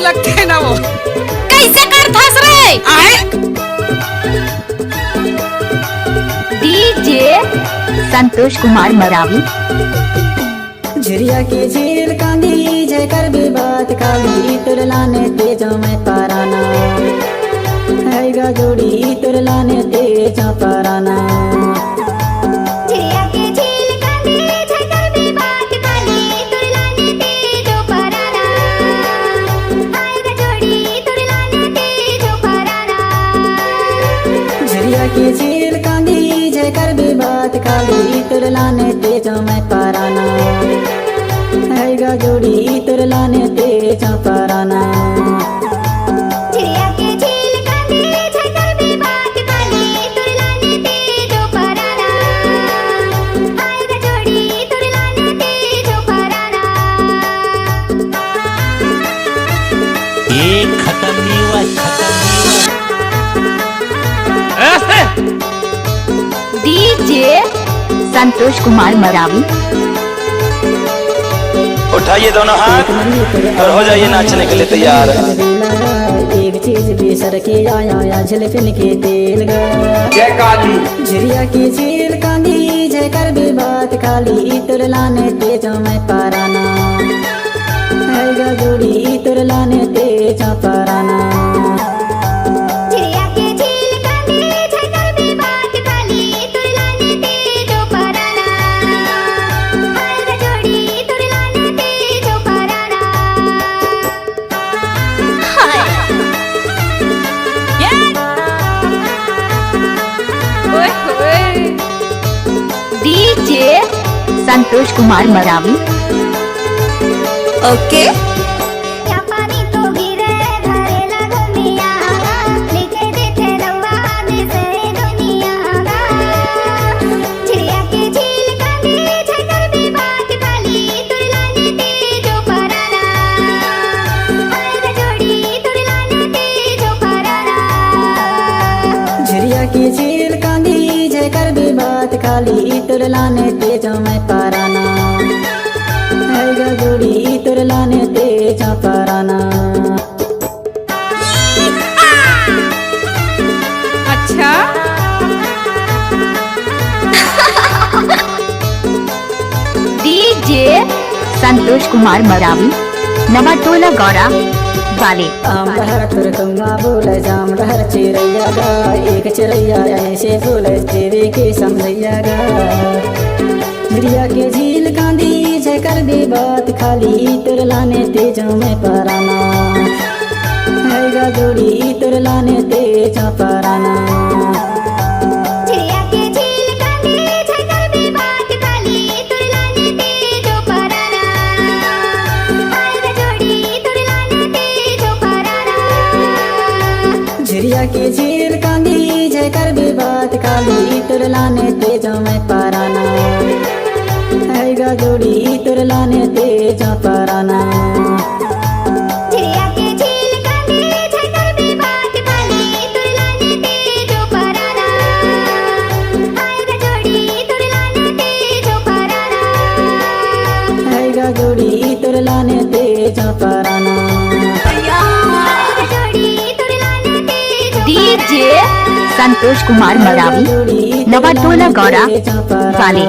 लगते है ना वो। कैसे कर फंस रहे आए डीजे संतोष कुमार मरावी। झिरिया की झील कांदी जय कर भी बात काली तुरलाने तेजा में पाराना हैगा जोड़ी तुरलाने तेजा पाराना। झिरिया की झील कांदी जय कर भी बात काली तुरलाने तेजो पाराना हैगा जोड़ी तुरलाने तेजो पाराना। झिरिया की झील कांदी जय कर भी बात काली तुरलाने तेजा में पाराना हैगा जोड़ी तुरलाने तेजा पाराना। झिरिया की झील कांदी जय कर भी बात काली तुरलाने तेजो पाराना हैगा जोड़ी तुरलाने तेजो पाराना। ये खत्म नहीं हुआ, डीजे संतोष कुमार मरावी। उठाइए दोनों हाथ और हो जाइए नाचने के लिए तैयार। एक चीज भी सर के आया झलफिन के तेल गा जय काली। झिरिया की झील कांदी जय कर भी बात काली तुरलाने तेजा में पाराना हैगा जोड़ी तुरलाने तेजा पाराना। झिरिया की झील कांदी जय कर भी बात काली तुरलाने तेजो पाराना हैगा जोड़ी तुरलाने तेजो पाराना। ओए होए। डीजे संतोष कुमार मरावी। ओके क्या पानी तो गिरे घरे लगो मिया लिखे देखे रवा दिसे दुनिया गा। झिरिया की झील कांदी जय कर भी बात काली तुरलाने तेजो पाराना हैगा जोड़ी तुरलाने तेजो पाराना। झिरिया की झील कांदी जय कर भी बात काली तुरलाने तेजा में पाराना हैगा जोड़ी तुरलाने तेजा पाराना। अच्छा डीजे संतोष कुमार मरावी नवाटोला गौरा वाले। आम लहर तुरकंगा बोले जाम लहर चिरैया गा एक चिरैया ऐसे बोले तेरे के समझैया गा। झिरिया के झील कांदी जय कर भी बात खाली तुरलाने तेजा में पाराना हैगा जोड़ी तुरलाने तेजा पाराना। झिरिया की झील कांदी जय कर भी बात काली तुरलाने तेजो पाराना हैगा जोड़ी तुरलाने तेजो पाराना। झिरिया की झील कांदी जय कर भी बात काली तुरलाने तेजा में पाराना हैगा जोड़ी तुरलाने तेजा पाराना। झिरिया की झील कांदी जय कर भी बात काली तुरलाने तेजो पाराना हैगा जोड़ी तुरलाने तेजो पाराना। हैगा जोड़ी तुरलाने तेजा पाराना। हैगा जोड़ी तुरलाने तेजो डीजे संतोष कुमार मरावी नवाटोला गौरा वाले।